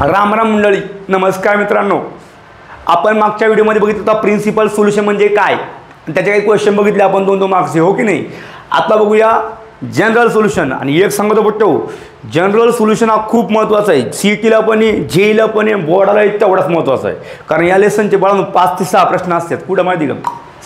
राम राम मंडळी, नमस्कार मित्रांनो. आपण मागच्या व्हिडिओमध्ये बघितलं होतं प्रिन्सिपल सोल्युशन म्हणजे काय, त्याचे काही क्वेश्चन बघितले आपण 2-2 मार्क्सचे, हो की नाही. आता बघूया जनरल सोल्युशन. आणि एक सांगतो पट्टो, जनरल सोल्युशन हा खूप महत्त्वाचा आहे. सीईटीला पण आहे, जेईला पण आहे, बोर्डाला तेवढाच महत्त्वाचा आहे. कारण या लेसनचे बाळांनो 5 ते 6 प्रश्न असतात. कुठं माहिती का,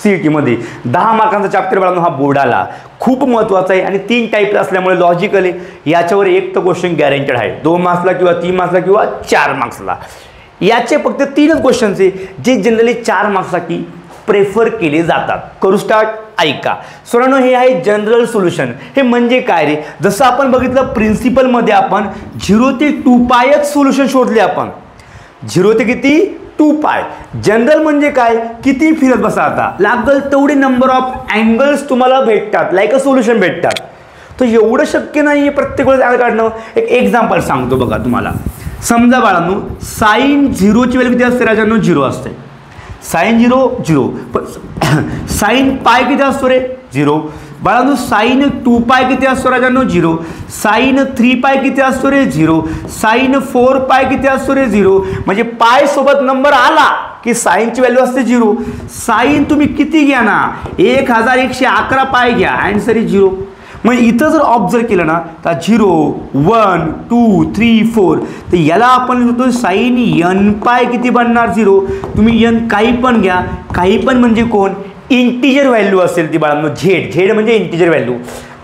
सीईटीमध्ये 10 मार्कांचा चॅप्टर बाळांनो हा बोर्डाला खूप महत्त्वाचा आहे. आणि 3 टाईप असल्यामुळे लॉजिकली याच्यावर एक तर क्वेश्चन गॅरंटेड आहे, 2 मार्क्सला किंवा 3 मार्क्सला किंवा 4 मार्क्सला. याचे फक्त 3च क्वेश्चन्स आहे जे जनरली 4 मार्क्ससाठी प्रेफर केले जातात. करू स्टार्ट, ऐका. सोनानो, हे आहे जनरल सोल्युशन. हे म्हणजे काय रे, जसं आपण बघितलं प्रिन्सिपलमध्ये आपण 0 ते 2 पायच सोल्युशन शोधले. आपण 0 ते किती 2 पाय. जनरल म्हणजे काय, किती फिरत बसा, आता लागल तेवढे नंबर ऑफ अँगल्स तुम्हाला भेटतात, लाईक अ सोल्युशन भेटतात. तर एवढं शक्य नाही आहे प्रत्येक वेळेस काढणं. एक एक्झाम्पल सांगतो बघा तुम्हाला. समजा बाळांनो साइन 0ची व्हॅल्यू किती असते राजांनो, 0 असते. साइन 0 0, पण साइन पाय किती असतो रे, 0. बाळांनो साइन 2 पाय किती असतो राजांनो, 0. साइन 3 पाय किती असतो रे, 0. साइन 4 पाय किती असतो रे, 0. म्हणजे पाय सोबत नंबर आला की साइनची व्हॅल्यू असते 0. साइन तुम्ही किती घ्या ना, 1111 पाय घ्या, आन्सर इज 0. मग इथं जर ऑब्झर्व केलं ना तर 0 1 2 3 4, तर याला आपण लिहितो साइन n पाय किती बनणार, 0. तुम्ही n काही पण घ्या, काही पण म्हणजे कोण, इंटिजर व्हॅल्यू असेल ती बाळांनो, झेड म्हणजे इंटिजर व्हॅल्यू.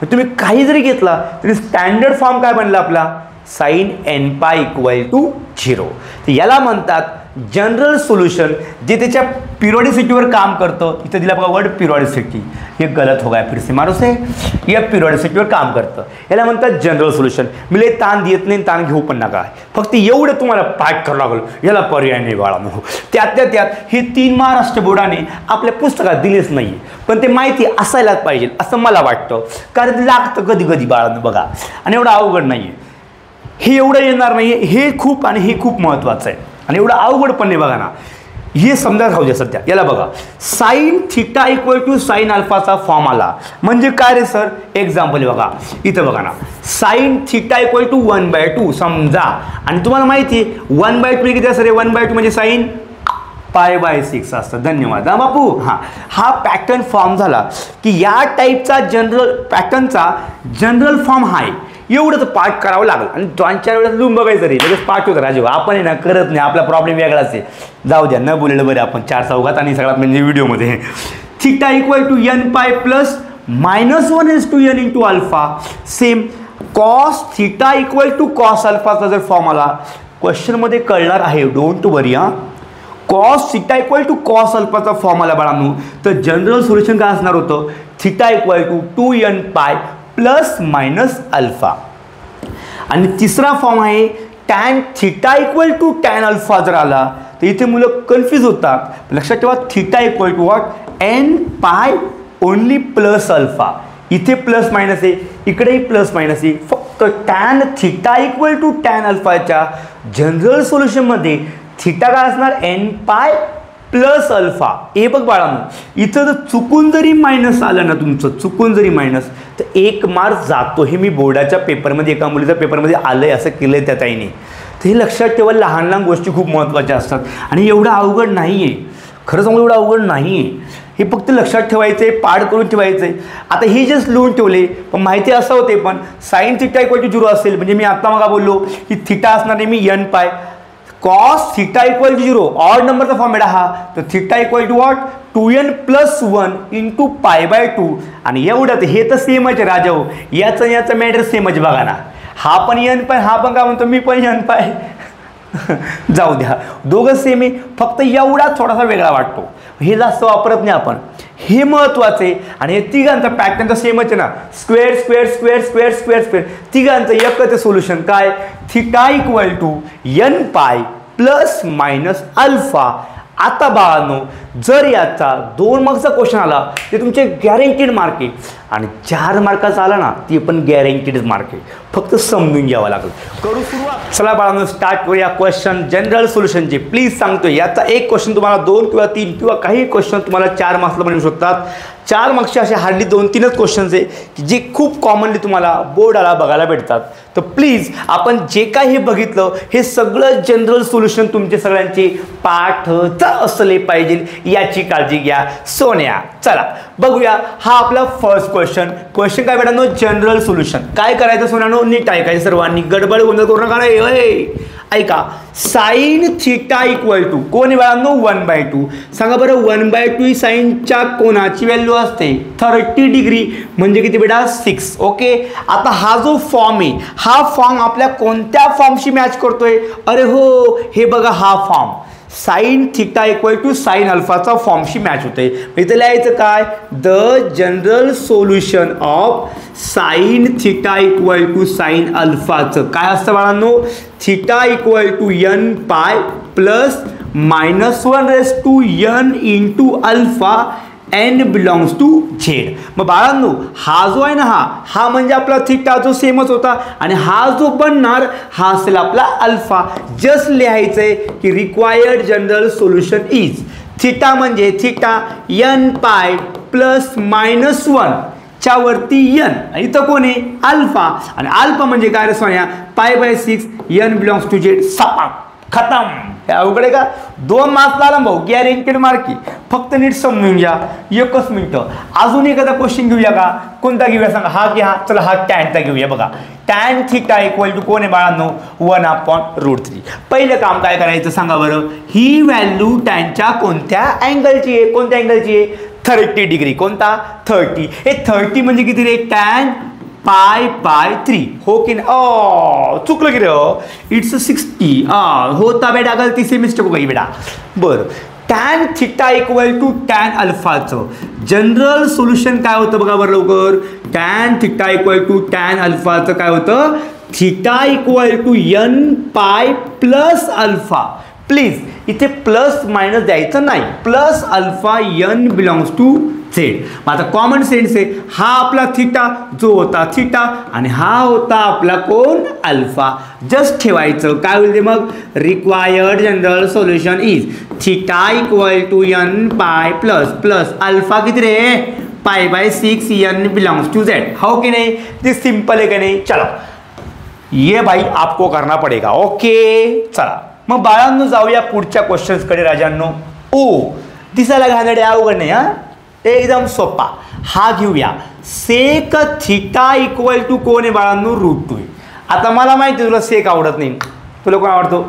तुम्ही काही जरी घेतला तरी स्टँडर्ड फॉर्म काय बनला आपला, साइन n पाय इक्वल टू 0. तर याला म्हणतात जनरल सोल्यूशन, जे त्याच्या पिरियॉडिसिटीवर काम करतं. इथं दिला बघा वर्ड पिरियॉडिसिटी, हे गलत हो गया, फिर से मारो से. या पिरियॉडिसिटीवर काम करतं, याला म्हणतात जनरल सोल्युशन. मी लय ताण देत नाही, ताण घेऊ पण नका, फक्त एवढं तुम्हाला पाठ करावं लागलं, याला पर्याय नाही बाळांनो. त्यात हे 3 महाराष्ट्र बोर्डाने आपल्या पुस्तकात दिलेच नाही, पण ते माहिती असायलाच पाहिजे असं मला वाटतं. कारण लागतं कधी कधी बाळांनो बघा, आणि एवढं अवघड नाही आहे हे, एवढं येणार नाही आहे हे खूप, आणि हे खूप महत्त्वाचं आहे. आणि एवढं अवघड पण नाही बघा ना, हे समजा राहू द्या सध्या. याला बघा sine theta equal to sine अल्फाचा फॉर्म आला म्हणजे काय रे सर, एक्झाम्पल बघा इथं बघा ना, साइन थिटा इक्वल टू 1/2 समजा. आणि तुम्हाला माहिती आहे 1/2 किती असतं रे, 1/2 म्हणजे साइन π/6 असतं. धन्यवाद हा बापू. हा पॅटर्न फॉर्म झाला की या टाईपचा जनरल पॅटर्नचा जनरल फॉर्म हा आहे. एवढं तर पाठ करावं लागलं, आणि 2-4 वेळेस लिहून बघायचं रे, लगेच पाठ होतं राजू. आपण आहे ना करत नाही, आपला प्रॉब्लेम वेगळाच आहे. जाऊ द्या, न बोललेलं बरं आपण 4 चौघात आणि सगळ्यात म्हणजे व्हिडिओमध्ये. Theta equal to n pi plus -1 into alpha. Same cos theta equal to cos अल्फाचा जर फॉर्म आला, क्वेश्चनमध्ये कळणार आहे, don't worry. Cos theta equal to cos अल्फाचा फॉर्म आला बाळांनो, तर जनरल सोल्युशन काय असणार होतं, theta equal to 2n pi plus minus alpha. आणि तिसरा फॉर्म आहे tan theta equal to tan alpha. जर आला तर इथे मुलं कन्फ्यूज होतात. लक्षात ठेवा, theta equal to what, n pi only plus alpha. इथे प्लस मायनस आहे, इकडेही प्लस मायनस आहे. फक्त tan theta equal to tan अल्फाच्या जनरल सोल्युशनमध्ये थिटा काय असणार, n पाय प्लस अल्फा. हे बघ बाळांनो, इथं जर चुकून जरी मायनस आलं ना तुमचं, चुकून जरी मायनस, तर 1 मार्क जातो. हे मी बोर्डाच्या पेपरमध्ये, एका मुलीच्या पेपरमध्ये आलंय, असं केलंय त्या ताईने. तर हे लक्षात ठेवा, लहान लहान गोष्टी खूप महत्त्वाच्या असतात. आणि एवढं अवघड नाही आहे, खरं सांगू एवढं अवघड नाही आहे. हे फक्त लक्षात ठेवायचं आहे, पाठ करून ठेवायचं आहे. आता हे जस्ट लिहून ठेवले, पण माहिती असं होते, पण साइन थिटा इक्वल टू 0 असेल म्हणजे मी आत्ता मग बोललो की थिटा असणार आहे मी n pi, cos theta equal to 0 odd नंबरचा फॉर्मॅट हा, तर theta equal to what 2n + 1 into π/2. आणि एवढं हे तर सेमच आहे राजा हो, याचं मॅटर सेमच बघा ना. हा पण n पाय, हा पण काय म्हणतो मी पण n पाय. जाऊ द्या, दोघं सेम आहे, फक्त एवढा थोडासा वेगळा वाटतो. हे जास्त वापरत नाही आपण, हे महत्त्वाचं आहे. आणि हे तिघांचा पॅटर्न तर सेमच आहे ना, square square square square square square, तिघांचं एकच सोल्युशन काय, theta equal to n pi plus minus alpha. आता बाळांनो, जर याचा 2 मार्कचा क्वेश्चन आला ते तुमचे गॅरंटीड मार्क आहे, आणि 4 मार्काचा आला ना ते पण गॅरंटीड मार्क आहे. फक्त समजून घ्यावं लागेल. करू सुरुवात. चला बाळांनो, स्टार्ट करूया क्वेश्चन जनरल सोल्युशनचे. प्लीज सांगतो, याचा एक क्वेश्चन तुम्हाला 2 किंवा 3 किंवा काही क्वेश्चन तुम्हाला 4 मार्क्सला मिळू शकतात. 4 मार्क्सचे असे हार्डली 2-3च क्वेश्चन्स आहे की जे खूप कॉमनली तुम्हाला बोर्डाला बघायला भेटतात. तर प्लीज आपण जे काही हे बघितलं हे सगळं जनरल सोल्युशन तुमचे सगळ्यांचे पाठच असले पाहिजे याची काळजी घ्या सोन्या. चला बघूया हा आपला फर्स्ट क्वेश्चन काय बेटा, जनरल सोल्युशन. काय करायचं सोन्यानो, नीट ऐकायचं सर्वांनी, गडबड गोंधळ करू नका रे. ऐका, साइन थिटा इक्वल टू कोण आहे बाळांनो 1/2. सांगा बरं 1/2 ही साइनच्या कोणाची व्हॅल्यू असते 30 डिग्री म्हणजे किती बेटा 6. ओके, आता हा जो फॉर्म आहे हा फॉर्म आपल्या कोणत्या फॉर्मशी मॅच करतोय, अरे हो हे बघा हा form sine theta equal to sine अल्फाचा फॉर्मशी मॅच होते. इथे लिहायचं काय, the general solution of sine theta equal to sine अल्फाचं काय असतं बाळांनो, theta equal to n pi plus -1 n into alpha n belongs to Z. मग बाळांनो हा जो आहे ना हा म्हणजे आपला थिटा जो सेमच होता आणि हा जो बनणार हा असेल आपला अल्फा. जस्ट लिहायचंय की required general solution is theta म्हणजे थिटा n पाय प्लस -1 च्या वरती n आणि इथं कोण आहे अल्फा आणि अल्फा म्हणजे काय रे सोन्या π/6 n बिलॉंग्स टू झेड. सपाक खतम. अवघड आहे का, 2 मार्क्स लागला भाऊ, गॅरेंटेड मार्क. फक्त नीट समजून घ्या. 1 मिनिट अजून एखादा क्वेश्चन घेऊया का, कोणता घेऊया सांगा, हा की हा, चला हा टॅनचा घेऊया. बघा टॅन थिटा इक्वल टू कोण आहे बाळांनो 1/√3. पहिलं काम काय करायचं सांगा बरं, ही व्हॅल्यू टॅनच्या कोणत्या अँगलची आहे, कोणत्या अँगलची आहे 30 डिग्री. कोणता 30. हे 30 म्हणजे किती रे टॅन π/3 हो की नाही, चुकलं की रे, इट्स 60 होता बेटा, गलती से मिस्टेक हो गई बेटा. बरं, tan theta equal to tan अल्फाचं जनरल सोल्युशन काय होतं बघा बरं लवकर, tan theta equal to tan अल्फाचं काय होतं, theta equal to n pi plus alpha. Please इथे प्लस मायनस द्यायचं नाही, plus alpha n belongs to Z. मग आता कॉमन सेन्स आहे, हा आपला थिटा जो होता थिटा आणि हा होता आपला कोण अल्फा. जस्ट ठेवायचं काय होईल ते मग, required general solution is theta equal to n pi plus alpha किती रे π/6 n बिलॉंग्स टू झेड. हो की नाही, ते सिंपल आहे का नाही. चलो ये भाई आपको करना पडेगा. ओके चला मग बाळांनो जाऊया पुढच्या क्वेश्चन्स कडे राजांनो. ओ दिसायला घाणेरडे अवघड नाही हा, एकदम सोपा. हा घेऊया सेक थिटा इक्वल टू कोण आहे बाळांनो √2. आता मला माहिती तुला सेक आवडत नाही, तुला कोण आवडतो,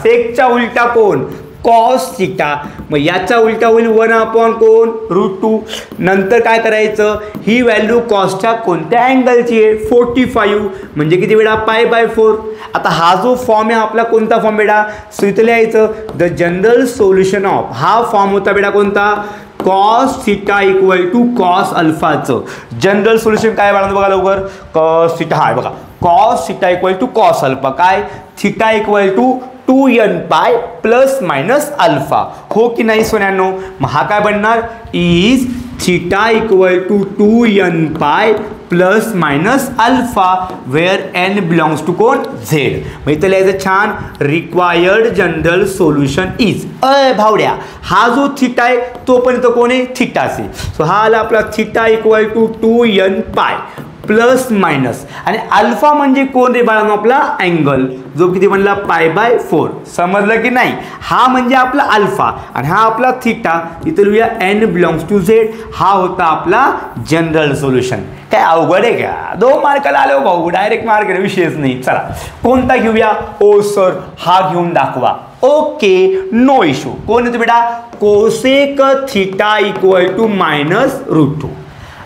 सेकच्या उलटा कोण कॉस थिटा. मग याचा उलटा होईल 1 कोण √2. नंतर काय करायचं, ही व्हॅल्यू कॉसच्या कोणत्या अँगलची आहे 45 म्हणजे किती बेटा π/4. आता हा जो फॉर्म आहे आपला कोणता फॉर्म बेटा, सो इथं लिहायचं द जनरल सोल्युशन ऑफ, हा फॉर्म होता बेटा कोणता cos theta equal to cos अल्फाचं जनरल सोल्युशन काय बाळांनो बघा लवकर, कॉस थिटा हा बघा cos theta equal to cos alpha काय theta equal to 2n pi plus minus alpha. हो की नाही सोन्यानो. मग हा काय बनणार is theta equal to 2n pi plus minus alpha where n belongs to कोण झेड. मग इथं लिहायचं छान रिक्वायर्ड जनरल सोल्युशन इज भावड्या हा जो थिटा आहे तो पण इथं कोण आहे थिटाचे. सो हा आला आपला theta equal to 2n pi plus minus आणि अल्फा म्हणजे कोण रे बाळांनो आपला अँगल जो किती म्हणला π/4. समजलं की नाही. हा म्हणजे आपला अल्फा आणि हा आपला थिटा. इथे लिहूया n बिलॉंग्स टू झेड. हा होता आपला जनरल सोल्युशन. काय अवघड आहे का, 2 मार्काला आलो भाऊ, डायरेक्ट मार्क विषयच नाही. चला कोणता घेऊया, ओ सर हा घेऊन दाखवा. Okay no issue. कोण येतो बेटा कोसेक थिटा इक्वल टू -√2.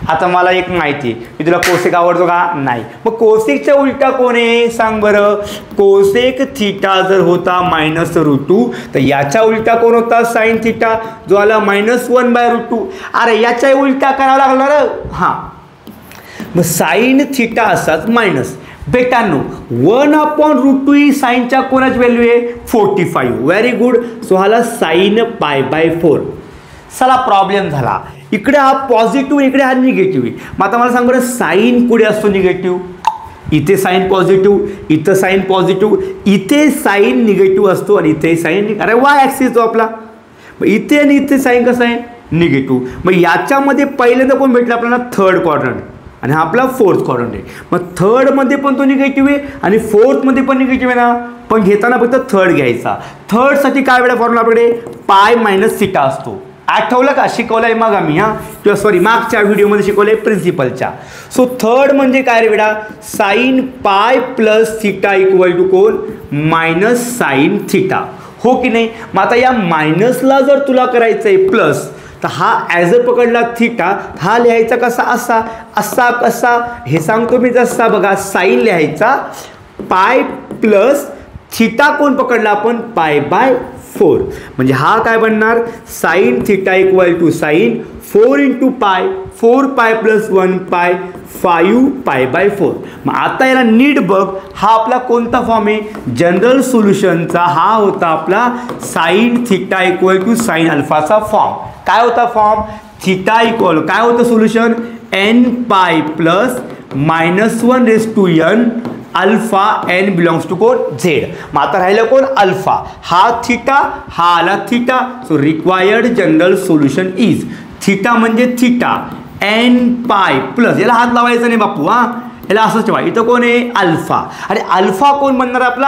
आता मला एक माहिती आहे, मी तुला कोसेक आवडतो का नाही. मग कोसेकच्या उलटा कोण आहे सांग बरं, कोसेक थिटा जर होता -√2 तर याच्या उलटा कोण होता साइन थिटा जो आला -1/√2. अरे याच्या उलटा करावं लागणार. हां मग साइन थिटा असाच मायनस बेटांनो 1/√2 ही साइनच्या कोणाची व्हॅल्यू आहे 45. Very good. सो हाला साइन π/4. चला प्रॉब्लेम झाला, इकडे हा पॉझिटिव्ह इकडे हा निगेटिव्ह आहे. मग आता मला सांग बरं साइन पुढे असतो निगेटिव्ह, इथे साइन पॉझिटिव्ह, इथं साइन पॉझिटिव्ह, इथे साइन निगेटिव्ह असतो आणि इथे साइन, अरे वाय ॲक्सिस जो आपला. इथे आणि इथे साइन कसं आहे निगेटिव्ह. मग याच्यामध्ये पहिल्यांदा कोण भेटला आपल्याला? थर्ड क्वाड्रंट, आणि हा आपला फोर्थ क्वाड्रंट आहे. मग थर्डमध्ये पण तो निगेटिव्ह आहे आणि फोर्थमध्ये पण निगेटिव्ह आहे ना, पण घेताना फक्त थर्ड घ्यायचा. थर्डसाठी काय वेळा फॉर्म्युला आपल्याकडे पाय मायनस थिटा असतो. आठवलं का? शिकवलं आहे मग आम्ही किंवा सॉरी मागच्या व्हिडिओमध्ये शिकवलं आहे प्रिन्सिपलच्या. सो थर्ड म्हणजे काय रे बेटा? Sine pi plus theta equal to कोण? मायनस साईन थिटा, हो की नाही? मग आता या मायनसला जर तुला करायचं आहे प्लस, तर हा ॲज अ पकडला थिटा, हा लिहायचा कसा? असा. असा कसा हे सांगतो मी. जसा बघा, साईन लिहायचा पाय प्लस थिटा कोण पकडला आपण? पाय बाय 4. म्हणजे हा काय बनणार? Sine theta equal to sine 4 into pi, 4 पाय प्लस 1 पाय, 5 पाय बाय 4. मग आता याला नीट बघ, हा आपला कोणता फॉर्म आहे? जनरल सोल्युशनचा हा होता आपला sine theta equal to sine अल्फाचा फॉर्म. काय होता फॉर्म? थिटा इक्वल काय होतं solution? n pi plus -1 raise to n alpha n belongs to कोण? झेड. मग आता राहिलं कोण? अल्फा. हा थिटा, हा आला theta. So required general solution is theta म्हणजे थिटा n पाय प्लस, याला हात लावायचा नाही बापू, याला असंच ठेवा. इथं कोण आहे? अल्फा. आणि अल्फा कोण बनणार आपला?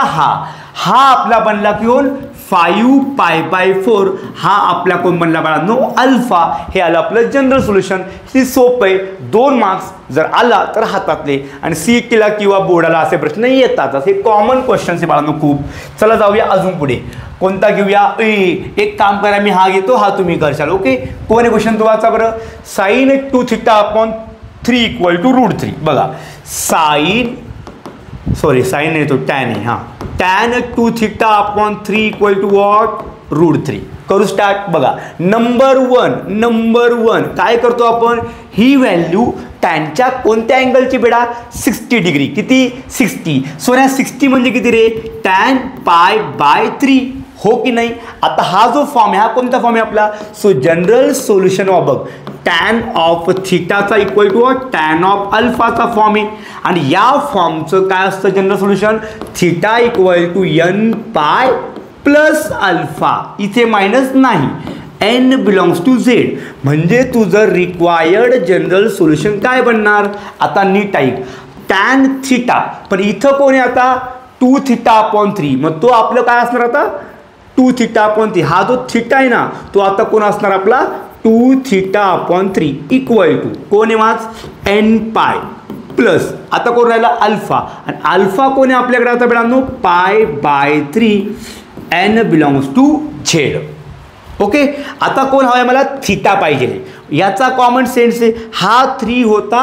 हा आपला बनला कोण? 5 पाय बाय 4. हा आपला कोण बनला बाळांनो? अल्फा. हे आलं आपलं जनरल सोल्युशन. ही सोपं आहे. 2 मार्क्स जर आला तर हातातले, आणि CETला किंवा बोर्डाला असे प्रश्न येतातच. हे कॉमन क्वेश्चन्स आहे बाळांनो खूप. चला जाऊया अजून पुढे. कोणता घेऊया? एक काम करा, मी हा घेतो, हा तुम्ही करशाल. ओके, कोण आहे क्वेश्चन? तो वाचा बरं. Sine 2 theta upon 3 equal to √3. बघा, साईन नाही तो टॅन आहे. हां, tan 2 theta upon 3 equal to what? √3. करू स्टार्ट. बघा, नंबर वन काय करतो आपण? ही व्हॅल्यू टॅनच्या कोणत्या अँगलची बेटा? 60 डिग्री. किती? 60. सो या 60 म्हणजे किती रे? टॅन पाय बाय 3, हो की नाही? आता हा जो फॉर्म आहे, हा कोणता फॉर्म आहे आपला? सो जनरल सोल्युशन ऑफ बघ, टॅन ऑफ थिटाचा इक्वल टू टॅन ऑफ अल्फाचा फॉर्म आहे. आणि या फॉर्मचं काय असतं general solution? Theta equal to n pi plus alpha. इथे मायनस नाही, n बिलॉंग्स टू झेड. म्हणजे तुझं रिक्वायर्ड जनरल सोल्युशन काय बनणार? आता नीट ऐक, टॅन थिटा, पण इथं कोण आहे आता? 2 थिटा अपॉन 3. मग तो आपलं काय असणार आता? 2 थिटा अपॉन 3. हा जो थिटा आहे ना, तो आता कोण असणार आपला? 2 थिटा अपॉन 3 इक्वल टू कोण आहे वाच? n पाय प्लस आता कोण राहिला? अल्फा. आणि अल्फा कोण आहे आपल्याकडे आता बेटांनो? Pi by 3, n belongs to Z. Okay, आता कोण हवा आहे मला? थिटा पाहिजे. याचा कॉमन सेन्स आहे, हा 3 होता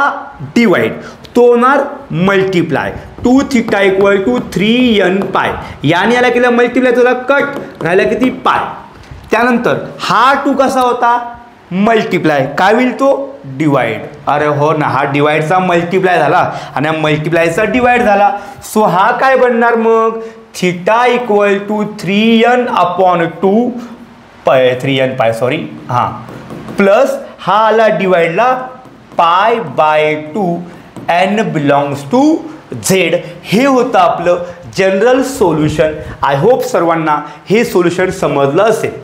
डिवाइड, तो होणार multiply. 2 theta equal to 3n पाय. याने याला केलं मल्टिप्लाय, तुला कट राहिला किती? पाय. त्यानंतर हा 2 कसा होता? मल्टिप्लाय. काय होईल तो? डिवाइड. अरे हो ना, हा डिवाइडचा मल्टिप्लाय झाला आणि हा मल्टिप्लायचा डिवाइड झाला. सो हा काय बनणार मग? Theta equal to 3n upon 2 पाय, 3n पाय सॉरी, हां, प्लस हा आला डिवाइडला pi by 2, n belongs to Z. हे होतं आपलं जनरल सोल्युशन. आय होप सर्वांना हे सोल्युशन समजलं असेल.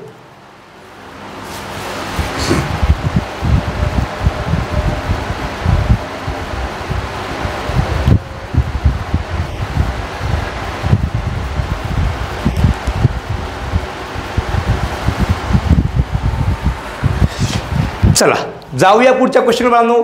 चला जाऊया पुढच्या क्वेश्चन बाळांनो.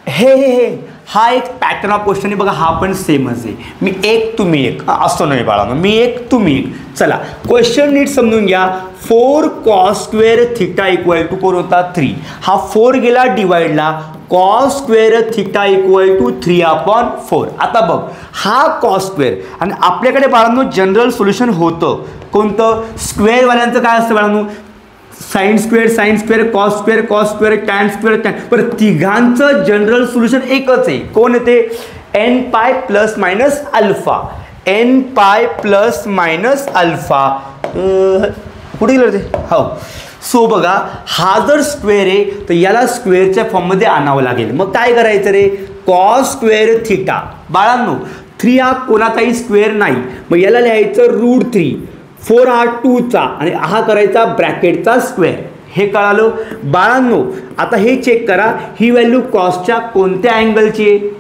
हे हा एक पॅटर्न ऑफ क्वेश्चन आहे बघा, हा पण सेमच आहे. मी एक तुम्ही एक असतो नाही बाळांनो, मी एक तुम्ही एक. चला क्वेश्चन नीट समजून घ्या. 4 cos square theta equal to कोण होता? 3. हा 4 गेला डिवाइडला, cos square theta equal to 3 upon 4. आता बघ, हा cos स्क्वेअर आणि आपल्याकडे बाळांनो जनरल सोल्युशन होतं कोणतं? स्क्वेअरवाल्यांचं काय असतं बाळांनो? Sine square, cos square, tan square, tan. बरं, तिघांचं जनरल सोल्युशन एकच आहे. कोण येते? n pi plus minus alpha. n pi plus minus alpha. कुठे गेलं ते? हो. सो बघा, हा जर स्क्वेअर आहे तर याला स्क्वेअरच्या फॉर्ममध्ये आणावं लागेल. मग काय करायचं रे? Cos square theta. बाळांनो 3 हा कोणाचाही स्क्वेअर नाही, मग याला लिहायचं √3. 4 हा 2चा आणि हा करायचा ब्रॅकेटचा स्क्वेअर. हे कळालं बाळांनो. आता हे चेक करा, ही व्हॅल्यू कॉसच्या कोणत्या अँगलची आहे?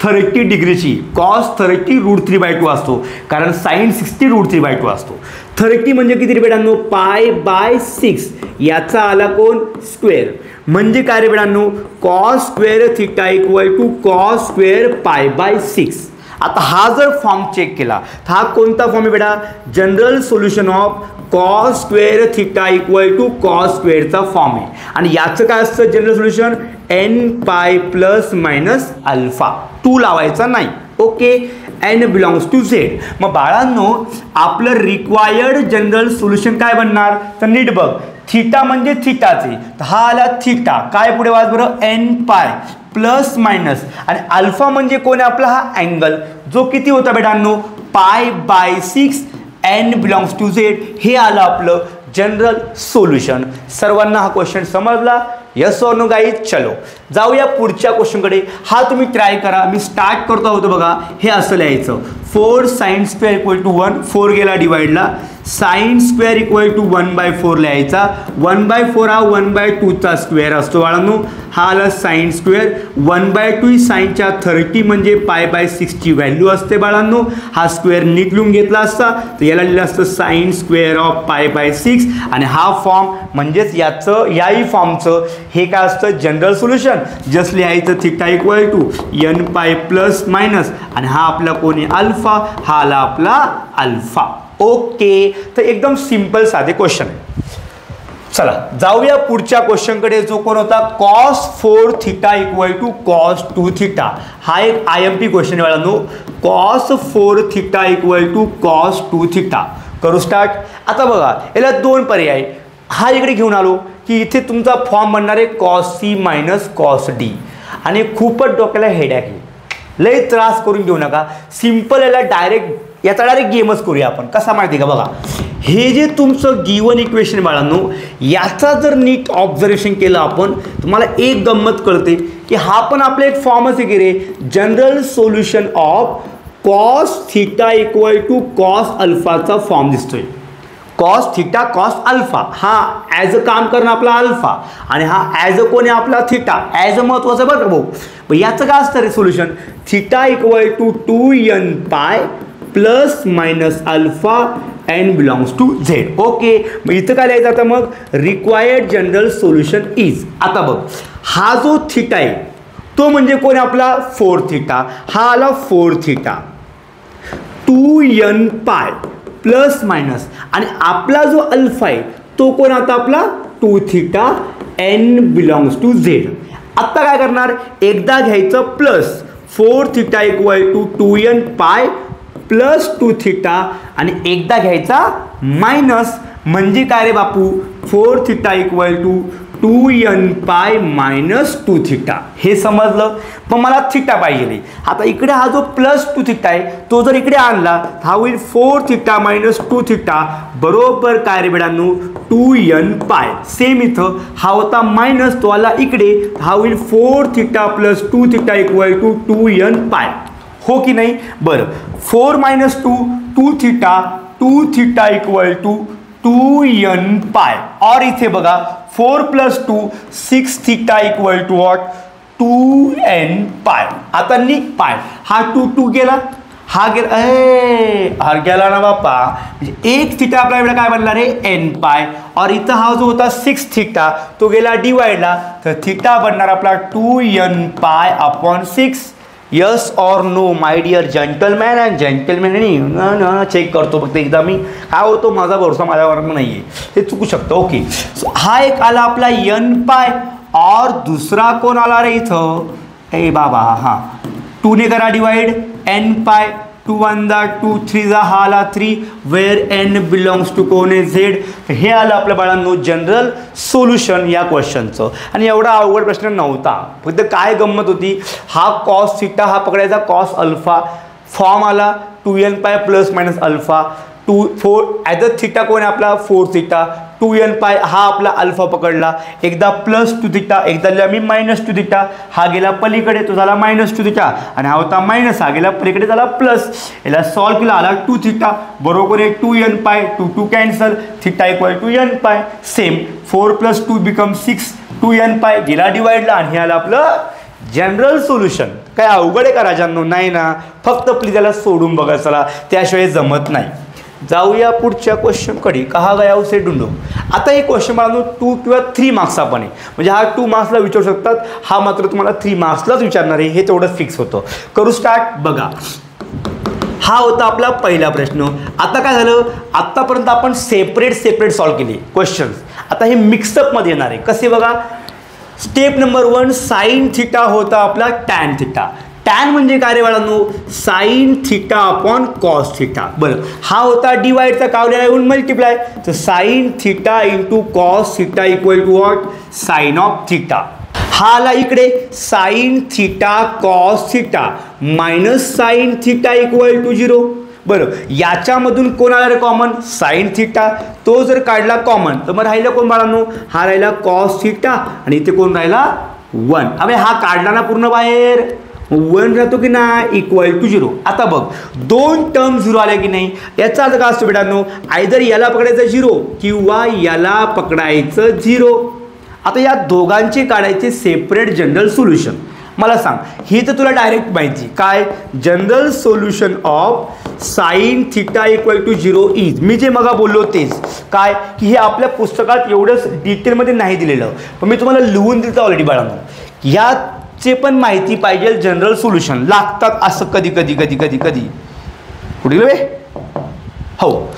30 डिग्रीची. कॉस 30√3/2 असतो, कारण साईन 60√3/2 असतो. 30 म्हणजे किती रे बेटांनो? π/6. याचा आला कोण? स्क्वेअर. म्हणजे काय रे बेटांनो? Cos square theta equal to cos square π/6. आता हा जर फॉर्म चेक केला तर हा कोणता फॉर्म आहे बेटा? General solution of cos square theta equal to cos स्क्वेअरचा फॉर्म आहे. आणि याचं काय असतं general solution? nπ plus minus alpha. 2 लावायचा नाही. Okay. n belongs to z. मग बाळांनो आपलं रिक्वायर्ड जनरल सोल्युशन काय बनणार? तर नीट बघ, थिटा म्हणजे थिटाचे, तर हा आला थिटा. काय पुढे वाच बरं? nπ plus minus. आणि अल्फा म्हणजे कोण आहे? आपला हा अँगल, जो किती होता बेटांनो? π/6. n belongs to z. हे आलं आपलं जनरल सोल्युशन. सर्वांना हा क्वेश्चन समजला? यस और नो गाईज? चलो जाऊया पुढच्या क्वेश्चनकडे. हा तुम्ही ट्राय करा. मी स्टार्ट करतो होतो बघा. हे असं लिहायचं, 4 sin स्क्वेअर इक्वल टू 1. 4 गेला डिवाइडला. साइन स्क्वेअर इक्वल टू 1/4 लिहायचा. 1/4 हा 1/2चा स्क्वेअर असतो बाळांनो. हा आला साइन स्क्वेअर. 1/2 साइनच्या 30 म्हणजे π/6ची व्हॅल्यू असते बाळांनो. हा स्क्वेअर नीट लिहून घेतला असता तर याला लिहिलं असतं साइन स्क्वेअर ऑफ π/6. आणि हा फॉर्म म्हणजेच याही फॉर्मचं हे काय असतं? General solution. जस्ट लिहायचं theta equal to nπ plus minus. आणि हा आपला कोणी? अल्फा. हा आला आपला अल्फा. ओके. तर एकदम सिंपल साधे क्वेश्चन आहे. चला जाऊया पुढच्या क्वेश्चनकडे, जो कोण होता? cos 4 theta equal to cos 2 theta. हा एक IMP क्वेश्चन आहे बाळांनो. cos 4 theta equal to cos 2 theta. करू स्टार्ट. आता बघा याला 2 पर्याय. हा इकडे घेऊन आलो की इथे तुमचा फॉर्म बनणार आहे cos c minus cos d. आणि खूपच डोक्याला हेडॅक आहे. लय त्रास करून घेऊ नका. सिंपल याला याचा डायरेक्ट गेमच करूया आपण. कसा माहिती का? बघा, हे जे तुमचं गिवन इक्वेशन बाळांनो, याचा जर नीट ऑब्झर्वेशन केलं आपण, तुम्हाला एक गंमत कळते की हा पण आपला एक फॉर्मच आहे की रे, general solution of cos theta equal to cos अल्फाचा फॉर्म दिसतोय. Cos theta cos alpha. हा ॲज अ काम करणं आपला अल्फा, आणि हा ॲज अ कोण आहे? आपला थिटा. ॲज अ महत्वाचं बरं का भाऊ. मग याचं काय असतं रे solution? Theta equal to 2nπ plus minus alpha n belongs to z. Okay. मग इथं काय लिहायचं आता? मग रिक्वायर्ड जनरल सोल्युशन इज. आता बघ, हा जो थिटा आहे तो म्हणजे कोण? आपला 4 थिटा. हा आला 4 थिटा. 2nπ plus minus. आणि आपला जो अल्फा आहे तो कोण? आता आपला 2 theta. n belongs to z. आत्ता काय करणार? एकदा घ्यायचं plus 4 theta equal to 2nπ plus 2 theta, आणि एकदा घ्यायचा मायनस. म्हणजे काय रे बापू? 4 theta equal to 2nπ minus 2 theta. हे समजलं? पण मला थिटा पाहिजे. आता इकडे हा जो प्लस 2 थिटा आहे तो जर इकडे आणला तर हा होईल 4 थिटा मायनस 2 थिटा बरोबर काय रे बेटांनो? 2nπ. सेम इथं हा होता मायनस, तो आला इकडे, हा होईल 4 theta plus 2 theta equal to 2nπ. हो की नाही? बरं, 4 minus 2 2 theta. 2 theta equal to 2nπ. और इथे बघा 4 plus 2 6 theta equal to what? 2nπ. आता निक पाय. हा 2 गेला, हा गेला, हा गेला ना बाप्पा. म्हणजे 1 थिटा आपल्याकडे काय बनला रे? nπ. और इथं हा जो होता 6 थिटा तो गेला डिवाइडला, तर थिटा बनणार आपला 2nπ अपॉन 6. यस और no my dear gentleman and gentleman. Check करतो फक्त एकदा मी. काय होतो? माझा भरोसा माझ्यावर नाही आहे, ते चुकू शकतं. ओके. हा एक आला आपला nπ. और दुसरा कोण आला रे इथं? ए बाबा, हा 2 ने करा डिवाइड. nπ. 2 1 2 3 हा आला 3. वेअर n बिलॉंग्स टू कोण आहे? z. हे आलं आपल्या बाळांनो जनरल सोल्युशन या क्वेश्चनचं. आणि एवढा अवघड प्रश्न नव्हता. फक्त काय गंमत होती? हा कॉस थिटा हा पकडायचा कॉस अल्फा. फॉर्म आला 2nπ plus minus alpha. 4 as a theta कोण आहे आपला? 4 थिटा. 2n पाय हा आपला अल्फा पकडला, एकदा प्लस 2 थिटा, एकदा मी मायनस 2 थिटा, हा गेला पलीकडे तो झाला मायनस 2 थिटा, आणि हा होता मायनस, हा गेला पलीकडे झाला प्लस. याला सॉल्व केला आला 2 थिटा बरोबर आहे 2n pi, 2 2 cancel, theta equal to n pi. Same 4 + 2 become 6, 2n पाय गेला डिवाइडला, आणि हे आलं आपलं जनरल सोल्युशन. काय अवघड आहे का राजांनो? नाही ना, फक्त प्लीज याला सोडून बघा, चला त्याशिवाय जमत नाही. जाऊया पुढच्या क्वेश्चनकडे. कहा गया उसे ढूंढो. आता हे क्वेश्चन मला 2 किंवा 3 मार्क्सचा पण आहे, म्हणजे हा 2 मार्क्सला विचारू शकतात, हा मात्र तुम्हाला 3 मार्क्सलाच विचारणार आहे, हे तेवढं फिक्स होतं. करू स्टार्ट. बघा, हा होता आपला पहिला प्रश्न. आता काय झालं, आत्तापर्यंत आपण सेपरेट सॉल्व केले क्वेश्चन्स. आता हे मिक्सअपमध्ये येणार आहे. कसे बघा, स्टेप नंबर 1 साइन थिटा होता आपला टॅन थिटा. टॅन म्हणजे काय रे बाळांनो, sine theta upon cos theta. बरं, हा होता डिवाइडचा कावलेला येऊन मल्टिप्लाय, तर sine theta into cos theta equal to what, sine of theta. हा आला इकडे sine theta cos theta minus sine theta equal to 0. बरं, याच्यामधून कोण आला रे कॉमन, साइन थिटा, तो जर काढला कॉमन तर मग राहिला कोण बाळांनो, हा राहिला कॉस थिटा, आणि इथे कोण राहिला 1. अबे हा काढला ना पूर्ण बाहेर, 1 राहतो की नाही, इक्वल टू 0. आता बघ 2 टर्म 0 आल्या की नाही, याचा अर्थ काय असतो बेटांनो, आयदर याला पकडायचं 0 किंवा याला पकडायचं 0. आता या दोघांचे काढायचे सेपरेट जनरल सोल्युशन. मला सांग, ही तर तुला डायरेक्ट माहिती काय, general solution of sine theta equal to 0 is, मी जे मगा बोललो तेच काय, की हे आपल्या पुस्तकात एवढंच डिटेलमध्ये नाही दिलेलं, पण मी तुम्हाला लिहून दिलं ऑलरेडी बाळांनो. याचे पण माहिती पाहिजे, जनरल सोल्युशन लागतात असं कधी कधी कधी कधी कधी कुठे गेलं हो.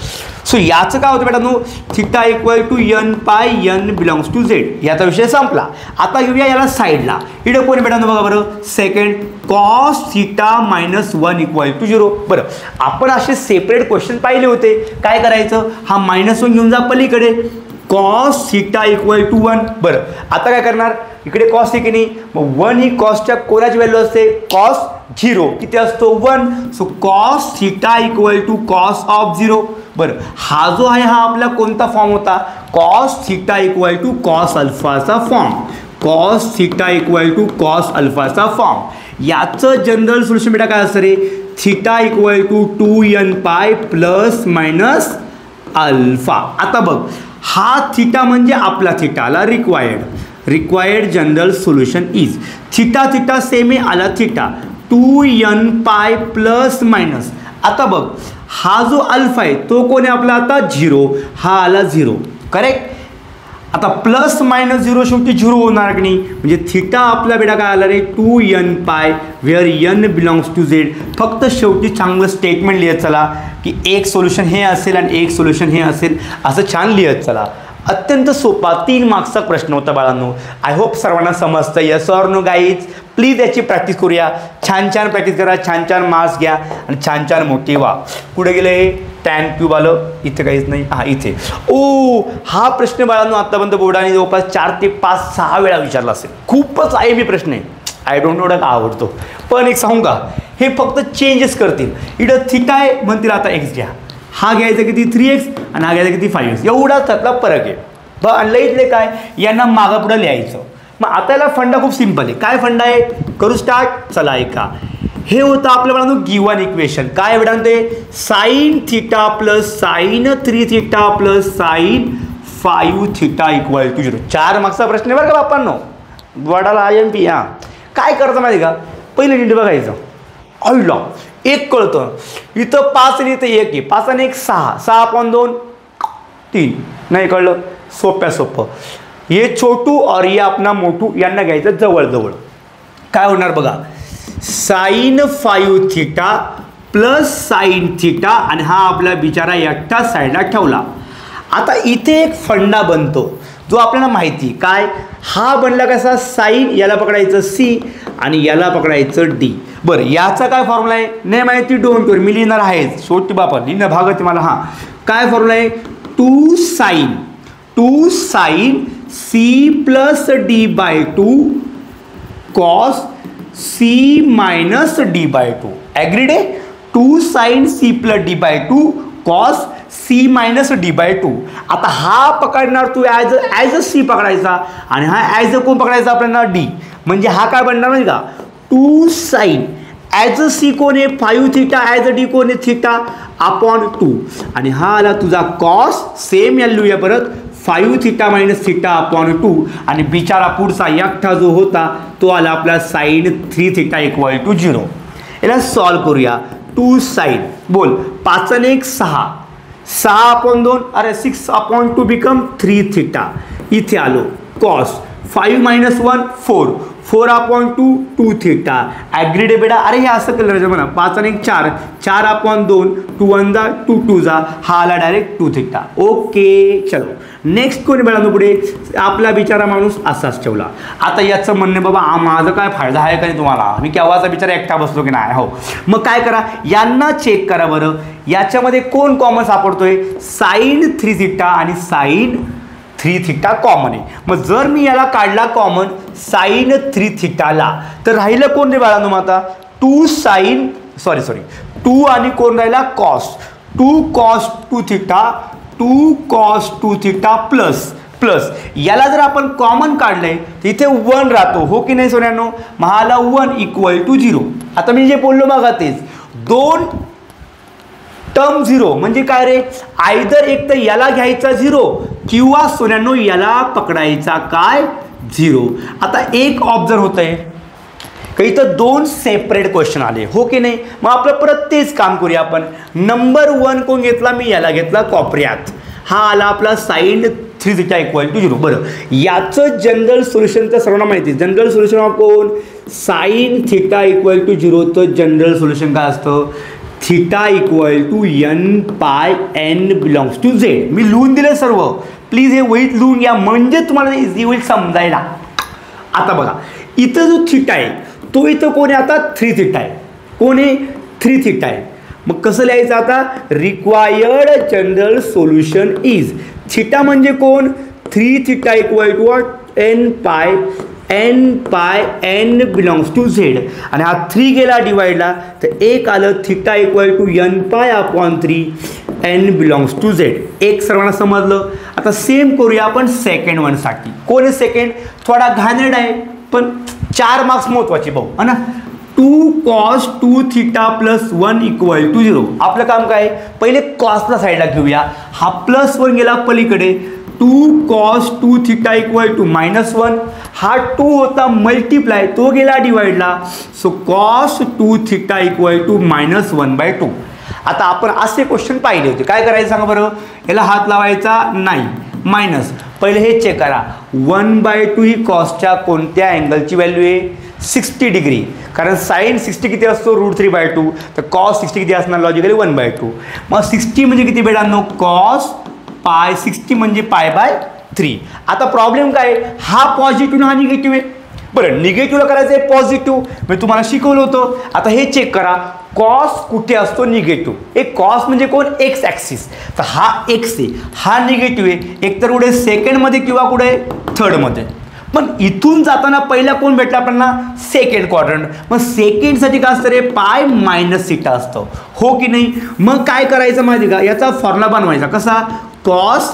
सो याचं काय होतं बेटांनो, theta equal to n pi n belongs to z. याचा विषय संपला. आता घेऊया याला साईडला. इकडे कोण बेटांनो बघा बरं, second cos theta minus 1 equal to 0. बरं, आपण असे सेपरेट क्वेश्चन पाहिले होते. काय करायचं, हा -1 घेऊन जा पलीकडे, कॉस थिटा इक्वल टू 1. बरं, आता काय करणार, इकडे कॉस आहे की नाही, मग 1 ही कॉसच्या कोणाची व्हॅल्यू असते, कॉस 0 किती असतो 1. So cos theta equal to cos of 0. बरं, हा जो आहे हा आपला कोणता फॉर्म होता, cos theta equal to cos अल्फाचा form, cos theta equal to cos अल्फाचा फॉर्म. याचं जनरल सोल्युशन बेटा काय असतं रे, theta equal to 2n pi plus minus alpha. आता बघ, हा थिटा म्हणजे आपला थिटा आला required general solution is theta theta same आहे आला theta 2n pi plus minus. आता बघ, हा जो अल्फा आहे तो कोण आहे आपला आता 0, हा आला 0 करेक्ट. आता प्लस मायनस 0 शेवटी 0 होणार की नाही, म्हणजे थिटा आपला बेटा काय आला रे 2n pi where n belongs to z. फक्त शेवटी चांगलं स्टेटमेंट लिहत चला की एक सोल्युशन हे असेल आणि एक सोल्युशन हे असेल, असं छान लिहत चला. अत्यंत सोपा 3 मार्क्सचा प्रश्न होता बाळांनो. आय होप सर्वांना समजतं. Yes or no guys, please याची प्रॅक्टिस करूया. छान प्रॅक्टिस करा, छान मार्क्स घ्या आणि छान मोठी व्हा. पुढे गेले टॅन क्यूब आलं, इथे काहीच नाही, हा इथे. ओ, हा प्रश्न बाळांनो आतापर्यंत बोर्डाने जवळपास 4 ते 5-6 वेळा विचारला असेल. खूपच IMP प्रश्न आहे. आय डोंट नो का आवडतो, पण एक सांगू का, हे फक्त चेंजेस करतील. इकडं थिटा आहे म्हणतील आता x घ्या, हा घ्यायचा किती 3x आणि हा घ्यायचा किती 5x, एवढाच त्यातला फरक आहे. बरं, आणलं इथले काय, यांना मागं पुढं लिहायचं. मग आता याला फंडा खूप सिंपल आहे. काय फंडा आहे, करू स्टार्ट. चला ऐका, हे होतं आपल्या बाळांनो गिवन इक्वेशन. काय बेटा म्हणते, sine theta plus sine 3 theta plus sine 5 theta equal to 0. 4 मार्क्सचा प्रश्न आहे बरं का बाप्पांनो, वडाला IMP. हां, काय करतं माहिती का, पहिले नीट बघायचं. ऑइला एक कळतं, इथं 5 आणि इथं 1 आहे, 5 आणि 1 6, 6/2 3. नाही कळलं, सोपं. हे छोटू और ये अपना मोठू यांना घ्यायचं जवळ. काय होणार बघा, sine 5 theta plus sine theta, आणि हा आपला बिचारा एकटा साईडला ठेवला. आता इथे एक फंडा बनतो जो आपल्याला माहिती. काय, हा बनला कसा, साइन याला पकडायचं C आणि याला पकडायचं D. बरं, याचा काय फॉर्म्युला आहे नाही माहिती, डोंट वरी, मी लिहिणार आहे शेवटी बापा लिहिणं भागत मला. हां, काय फॉर्म्युला आहे, 2 sine C plus D/2 cos C minus D/2. Agreed आहे, 2 sine C plus D/2 cos C minus D by two. आता हा पकडणार तू ॲज अ सी पकडायचा आणि हा ॲज अ कोण पकडायचा आपल्याला डी. म्हणजे हा काय बनणार नाही का 2 साईन ॲज अ सी कोण आहे 5 थिटा ॲज अ डी कोण आहे थिटा अपॉन 2 आणि हा आला तुझा कॉस सेम या लिहूया परत 5 थिटा मायनस थिटा अपॉन 2 आणि बिचारा पुढचा एकटा जो होता तो आला आपला साईन 3 थिटा इक्वल टू 0. याला सॉल्व करूया. 2 साईन बोल 5 आणि 1 6 6 अपॉन 2 अरे 6 अपॉन 2 बिकम 3 थिटा. इथे आलो cos 5 minus 1 4 4 upon 2 2 theta. Agreed आहे बेटा. अरे हे असं केलं म्हणा 5 आणि 1 4 4 अपॉन 2 2 1 जा 2 2 जा हा आला डायरेक्ट 2 थिटा. ओके चलो नेक्स्ट कोणी बेटा पुढे आपला बिचारा माणूस असाच ठेवला. आता याचं म्हणणे बाबा माझं काय फायदा आहे का नाही तुम्हाला मी केव्हाचा बिचारा एकटा बसलो की नाही. हो मग काय करा यांना चेक करा बरं. याच्यामध्ये कोण कॉमन सापडतोय साईन 3 थिटा आणि साईन 3 थिटा कॉमन आहे. मग जर मी याला काढला कॉमन साईन 3 थिटाला तर राहिलं कोण रे बाळांनो मग आता 2 साईन सॉरी 2 आणि कोण राहिला cos 2 cos 2 theta 2 cos 2 theta plus याला जर आपण कॉमन काढलंय तर इथे 1 राहतो हो की नाही सोन्यानो. मग हाला 1 इक्वल टू 0. आता मी जे बोललो बघा तेच 2 टर्म 0 म्हणजे काय रे आयदर एक तर याला घ्यायचा 0 किंवा सोन्यानो याला पकडायचा काय 0. आता एक ऑब्झर्व होत आहे काही तर 2 सेपरेट क्वेश्चन आले हो की नाही. मग आपलं परत तेच काम करूया आपण. नंबर 1 कोण घेतला मी याला घेतला कॉपऱ्यात. हा आला आपला साईन 3 थिटा इक्वल टू 0. बरं याचं जनरल सोल्युशन तर सर्वांना माहिती आहे. जनरल सोल्युशन ऑफ कोण साईन थिटा इक्वल टू 0 तर जनरल सोल्युशन काय असतं theta equal to n pi n belongs to z. मी लिहून दिले सर्व प्लीज हे वहीत लिहून घ्या म्हणजे तुम्हाला इझी होईल समजायला. आता बघा इथं जो थिटा आहे तो इथं कोण आहे आता 3 थिटा आहे. कोण आहे 3 थिटा आहे. मग कसं लिहायचं आता required general solution is theta म्हणजे कोण 3 theta equal to n pi n belongs to z आणि हा 3 गेला डिवाइडला तर एक आलं theta equal to n pi upon 3 n belongs to z. एक सर्वांना समजलं. आता सेम करूया आपण सेकंड वनसाठी. कोण आहे सेकंड थोडा घाणेरडा आहे पण 4 मार्क्स महत्वाचे भाऊ है ना. 2 cos 2 theta plus 1 equal to 0. आपलं काम काय पहिले कॉसला साईडला घेऊया. हा प्लस 1 गेला पलीकडे 2 cos 2 theta equal to minus 1 हा 2 होता मल्टिप्लाय तो गेला डिवाइडला so cos 2 theta equal to minus 1/2. आता आपण असे क्वेश्चन पाहिले होते. काय करायचं सांगा बरं. याला हात लावायचा नाही मायनस पहिले हे चेक करा 1/2 ही कॉसच्या कोणत्या अँगलची व्हॅल्यू आहे 60 डिग्री. कारण साईन 60 किती असतो √3/2 तर कॉस 60 किती असणार लॉजिकली 1/2. मग 60 म्हणजे किती बेटांनो कॉस पाय 60 म्हणजे π/3. आता प्रॉब्लेम काय हा पॉझिटिव्ह हा निगेटिव्ह आहे. बरं निगेटिव्हला करायचं आहे पॉझिटिव्ह मी तुम्हाला शिकवलं होतं. आता हे चेक करा कॉस कुठे असतो निगेटिव्ह. एक कॉस म्हणजे कोण एक्स ॲक्सिस तर हा एक्स आहे हा निगेटिव्ह आहे एक तर कुठे सेकंडमध्ये किंवा कुठे थर्डमध्ये. पण इथून जाताना पहिला कोण भेटला आपल्याला सेकंड क्वाड्रंट. मग सेकंडसाठी काय असतं रे पाय मायनस थिटा असतं हो की नाही. मग काय करायचं माहिती का याचा फॉर्म्युला बनवायचा कसा cos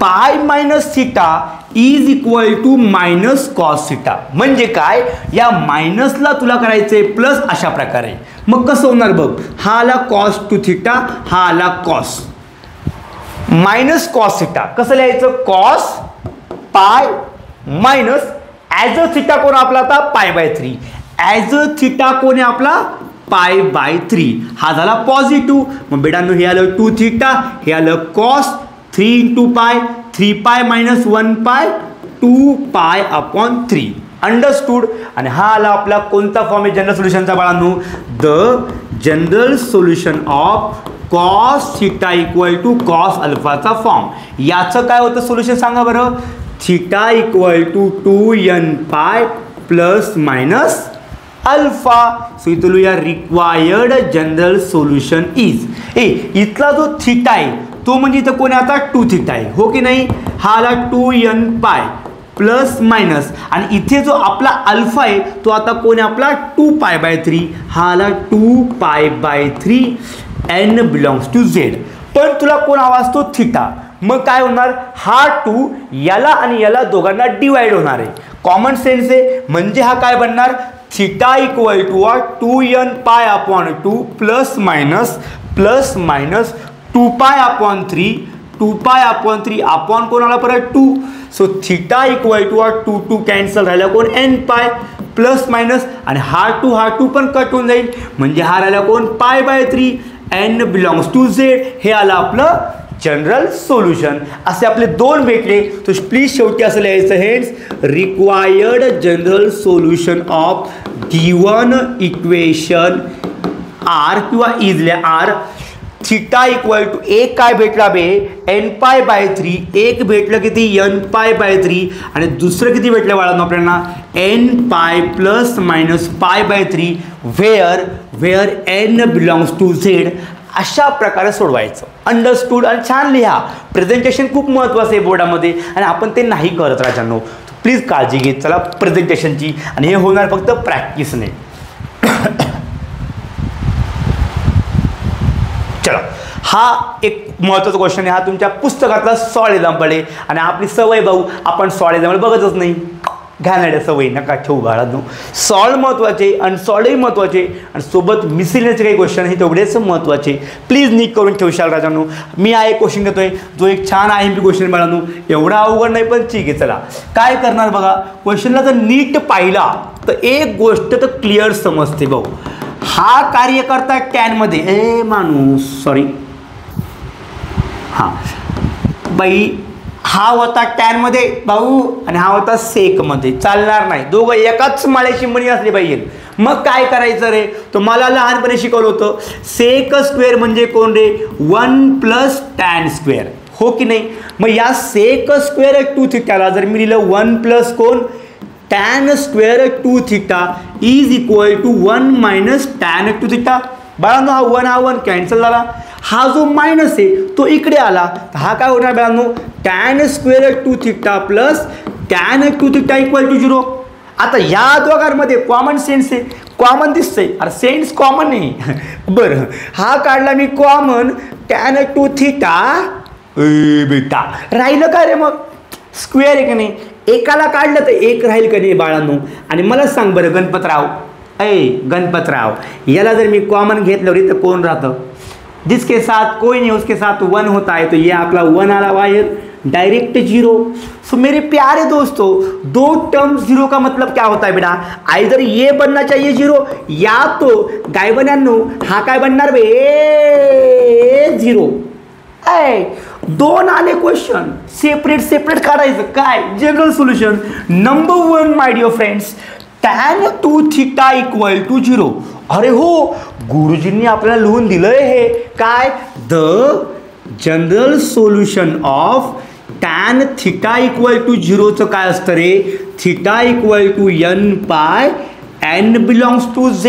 pi minus theta is equal to minus cos theta. म्हणजे काय या मायनसला तुला करायचंय प्लस अशा प्रकारे. मग कसं होणार बघ हा आला कॉस 2 थिटा हा आला कॉस मायनस कॉस थिटा. कसं लिहायचं cos pi minus as a theta कोण आपला आता π/3 ॲज अ थिटा कोण आहे आपला π/3 हा झाला पॉझिटिव्ह. मग बेटांनो हे आलं 2 थिटा हे आलं कॉस 3 × पाय 3π मायनस 1π 2π/3 अंडरस्टूड. आणि हा आला आपला कोणता फॉर्म आहे जनरल सोल्युशनचा बाळांनो the general solution of cos theta equal to cos अल्फाचा फॉर्म. याचं काय होतं सोल्युशन सांगा बरं theta equal to 2n plus minus alpha. So इथं लिहूया रिक्वायर्ड जनरल सोल्युशन इज इथला जो थिटा आहे तो म्हणजे इथं कोण आहे आता 2 थिटा आहे हो की नाही. हा आला 2n प्लस मायनस आणि इथे जो आपला अल्फा आहे तो आता कोण आहे आपला 2π/3 हा आला 2π/3 n बिलॉंग्स टू z. पण तुला कोण हवा असतो थिटा. मग काय होणार, हा 2 याला आणि याला दोघांना डिवाइड होणार आहे. कॉमन सेन्स आहे, म्हणजे हा काय बनणार, थिटा इक्वल टू 2n पाय अपॉन 2 प्लस मायनस 2 पाय अपॉन 3 2 पाय अपॉन 3 अपॉन कोणाला परत 2. So theta equal to 2 cancel राहिला कोण n पाय प्लस मायनस, आणि हा 2 पण कट होऊन जाईल, म्हणजे हा राहिला कोण pi by 3 n belongs to z. हे आलं आपलं जनरल सोल्युशन. असे आपले दोन भेटले. तो प्लीज शेवटी असं लिहायचं, hence required general solution of given equation are किंवा इजल्या आर. थिटा इक्वल टू एक काय भेटला बे n पाय बाय 3, एक भेटलं किती n पाय बाय 3, आणि दुसरं किती भेटलं बाळांनो आपल्याला n pi plus minus pi by 3 where n belongs to z. अशा प्रकारे सोडवायचं. अंडरस्टूड. आणि छान लिहा. प्रेझेंटेशन खूप महत्त्वाचं आहे बोर्डामध्ये, आणि आपण ते नाही करत राजांनो. प्लीज काळजी घेत चला प्रेझेंटेशनची, आणि हे होणार फक्त प्रॅक्टिसने. चला, हा एक महत्त्वाचा क्वेश्चन आहे. हा तुमच्या पुस्तकातला सॉलिड एक्झाम्पल आहे, आणि आपली सवय भाऊ आपण सॉलिड एक्झाम्पल बघतच नाही. घाणेरड्या सवयी नका ठेवू बाळांनो. सॉल्व महत्त्वाचे, अनसॉल्वही महत्त्वाचे, आणि सोबत मिसलेनियसचे काही क्वेश्चन हे तेवढेच महत्त्वाचे. प्लीज नीट करून ठेवशाल राजांनो. मी हा एक क्वेश्चन घेतोय जो एक छान IMP क्वेश्चन बाळांनो. एवढा अवघड नाही पण ठीक आहे. चला काय करणार बघा, क्वेश्चनला जर नीट पाहिला तर एक गोष्ट तर क्लिअर समजते भाऊ. हा कार्य करता टॅनमध्ये माणूस सॉरी हां बाई, हा होता टॅनमध्ये भाऊ आणि हा होता सेकमध्ये. चालणार नाही, दोघं एकाच माळ्याची मणी असली पाहिजे. मग काय करायचं रे, तर मला लहानपणी शिकवलं होतं सेक स्क्वेअर म्हणजे कोण रे, 1 प्लस टॅन स्क्वेअर, हो की नाही. मग या सेक स्क्वेअर 2 थिटाला जर मी लिहिलं 1 प्लस कोण tan square 2 theta is equal to 1 minus tan 2 theta. बाळांनो हा 1 कॅन्सल झाला. हा जो मायनस आहे तो इकडे आला, तर हा काय होणार बाळांनो, tan square 2 theta plus tan 2 theta equal to 0. आता या दोघांमध्ये कॉमन सेन्स आहे, कॉमन दिसतंय. अरे सेन्स कॉमन नाही. बरं हा काढला मी कॉमन टॅन 2 थिटा, बेटा राहिलं का रे, मग स्क्वेअर आहे का नाही. एकाला काढलं तर एक राहील का नाही बाळांनो. आणि मला सांग बरं गणपतराव, याला जर मी कॉमन घेतलं रे तर कोण राहतं, जिसके साथ कोई नहीं उसके साथ 1 होता है. तो ये आपला 1 आला बाहर, डायरेक्ट 0. सो मेरे प्यारे दोस्तों, दो टर्म्स 0 का मतलब क्या होता है बेटा, आइदर ये बनना चाहिए 0 या तो गाय बनानो हा काय बनणार बे 0. दोन आले क्वेश्चन, सेपरेट काढायचं. काय general solution number 1 my dear friends, tan 2 theta equal to 0. अरे हो, गुरुजींनी आपल्याला लिहून दिलंय हे काय, the general solution of tan theta equal to 0चं काय असतं रे, theta equal to n pi n belongs to z.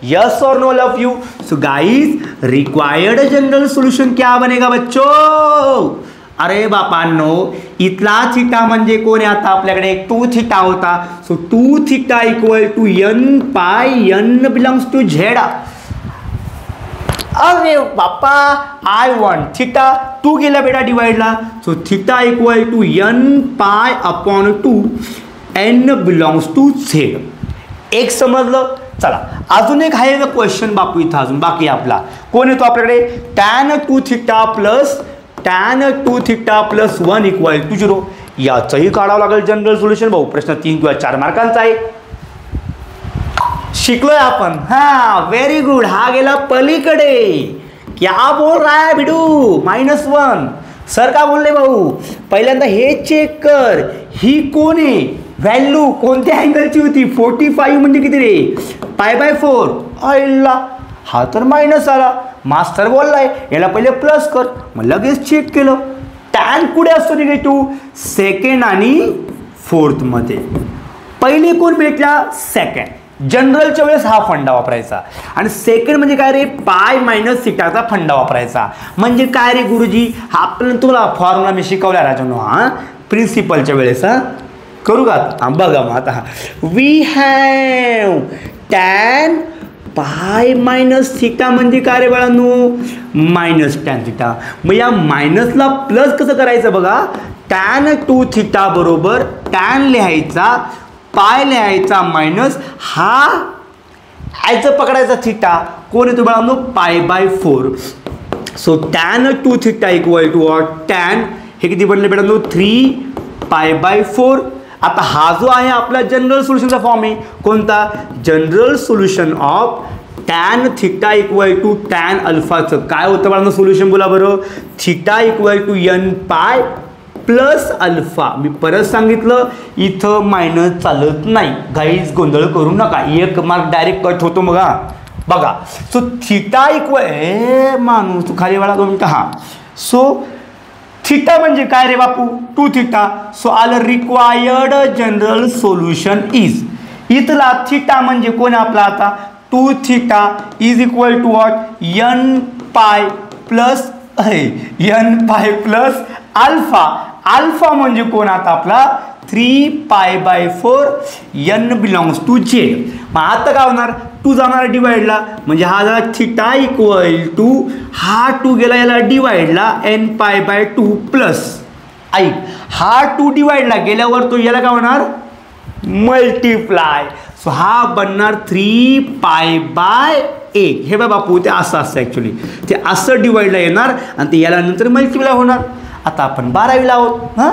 Yes और no love you. So guys required general solution क्या बनेगा बच्चों. अरे बापांनो, इथला थिटा म्हणजे कोण आहे, आता आपल्याकडे 2 थिटा होता. So 2 theta equal to n pi n belongs to z. अरे बापा, आय वॉन्ट थिटा 2 गेला बेटा डिवाइडला. So theta equal to n pi upon 2 n belongs to z. एक समजलं. चला अजून एक आहे क्वेश्चन बापू इथं अजून बाकी आपला कोण येतो आपल्याकडे, tan 2 theta plus 1 equal to 0. याचंही काढावं लागेल जनरल सोल्युशन भाऊ. प्रश्न 3 किंवा 4 मार्कांचा आहे. शिकलोय आपण. हा व्हेरी गुड. हा गेला पलीकडे. क्या बोल रहा है बिडू, -1. सर का बोलले भाऊ, पहिल्यांदा हे चेक कर, ही कोण आहे, व्हॅल्यू कोणत्या अँगलची होती, 45 म्हणजे किती रे, π/4. आयला हा तर मायनस आला. मास्टर बोललाय याला पहिले प्लस कर, मग लगेच चेक केलं. टॅन कुठे असतो निगेटिव्ह, सेकंड आणि फोर्थ मध्ये. पहिले कोण भेटला, सेकंड. जनरलच्या वेळेस हा फंडा वापरायचा, आणि सेकंड म्हणजे काय रे, पाय मायनस थिटाचा फंडा वापरायचा. म्हणजे काय रे गुरुजी, हा आपल्याला तुला फॉर्म्युला मी शिकवला राजानो, हा प्रिन्सिपलच्या वेळेस. हा करू का, हा बघा मग आता, we have tan pi minus theta म्हणजे काय रे बाळांनो, मायनस टॅन थिटा. मग या मायनसला प्लस कसं करायचं बघा, टॅन 2 थिटा बरोबर टॅन लिहायचा, पाय लिहायचा मायनस, हा ॲज पकडायचा थिटा कोण येतो बाळांनो, pi by 4. So tan 2 theta equal to tan हे किती बनले बेटांनो, 3 पाय बाय 4. आता हा जो आहे आपला जनरल सोल्युशनचा फॉर्म आहे कोणता, general solution of tan theta equal to tan अल्फाचं काय होतं बाळांनो सोल्युशन, बोला बरं, theta equal to n pi plus alpha. मी परत सांगितलं इथं मायनस चालत नाही, गाईज गोंधळ करू नका, एक मार्क डायरेक्ट कट होतो बघा. सो थिटा इक्वल माणूस तू खाली वाला 2 मिनिटं. हां, सो थिटा म्हणजे काय रे बापू, 2 थिटा. सो आलं रिक्वायर्ड जनरल सोल्युशन इज, इथला थिटा म्हणजे कोण आपला आता 2 theta is equal to n pi plus alpha. Alpha म्हणजे कोण आता आपला 3 pi by 4 n belongs to Z. मग आता काय होणार, 2 जाणार डिवाइडला, म्हणजे हा झाला थिटा इक्वल टू हा 2 गेला याला डिवाइडला n पाय बाय 2 प्लस ऐक हा 2 डिवाइडला गेल्यावर तो याला काय होणार मल्टिप्लाय. सो हा बनणार 3 पाय बाय 1. हे बघा बापू ते असं असतं ॲक्च्युली, ते असं डिवाइडला येणार आणि ते याला नंतर मल्टिप्लाय होणार. आता आपण 12वीला आहोत. हां,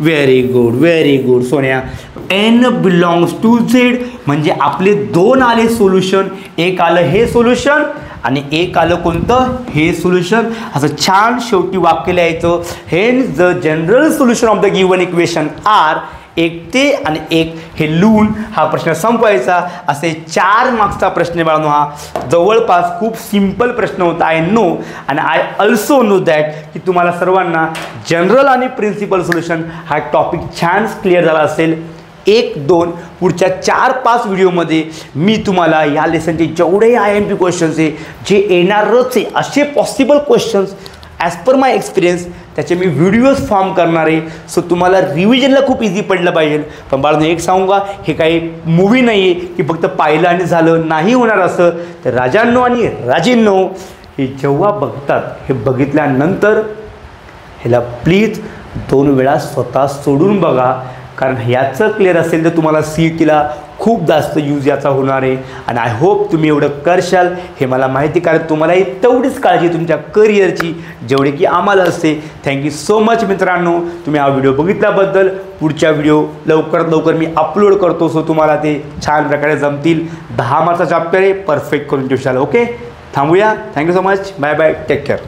व्हेरी गुड सोन्या. n बिलॉंग्स टू झेड म्हणजे आपले 2 आले सोल्युशन, एक आलं हे सोल्युशन आणि एक आलं कोणतं हे सोल्युशन. असं छान शेवटी वाक्य लिहायचं, hence the general solution of the given equation are. एक ते आणि एक हे लिहून हा प्रश्न संपवायचा. असे 4 मार्क्सचा प्रश्न बाळांनो, हा जवळपास खूप सिंपल प्रश्न होता. आय नो आणि आय ऑल्सो नो दॅट की तुम्हाला सर्वांना जनरल आणि प्रिन्सिपल सोल्युशन हा टॉपिक छान क्लिअर झाला असेल. 1-2 पुढच्या 4-5 व्हिडिओमध्ये मी तुम्हाला या लेसनचे जेवढे IMP क्वेश्चन्स आहे, जे येणारच आहे असे पॉसिबल क्वेश्चन्स ॲज पर माय एक्सपिरियन्स त्याचे मी व्हिडिओज फॉर्म करणार आहे. सो तुम्हाला रिव्हिजनला खूप इझी पडलं पाहिजे. पण बाळांनो एक सांगू का, हे काही मूवी नाही आहे की फक्त पाहिलं आणि झालं, नाही होणार असं. तर राजांनो आणि राजींनो हे जेव्हा बघतात, हे बघितल्यानंतर ह्याला प्लीज 2 वेळा स्वतः सोडून बघा, कारण ह्याचं क्लिअर असेल तर तुम्हाला CETला खूप जास्त यूज याचा होणार आहे. आणि आय होप तुम्ही एवढं करशाल हे मला माहिती, कारण तुम्हालाही तेवढीच काळजी तुमच्या करिअरची जेवढी की आम्हाला असते. थँक्यू सो मच मित्रांनो, तुम्ही हा व्हिडिओ बघितल्याबद्दल. पुढच्या व्हिडिओ लवकरात लवकर मी अपलोड करतो, सो तुम्हाला ते छान प्रकारे जमतील. 10 मार्कचा चॅप्टर आहे, परफेक्ट करून ठेवशाल. ओके, थांबूया. Thank you so much, bye bye, take care.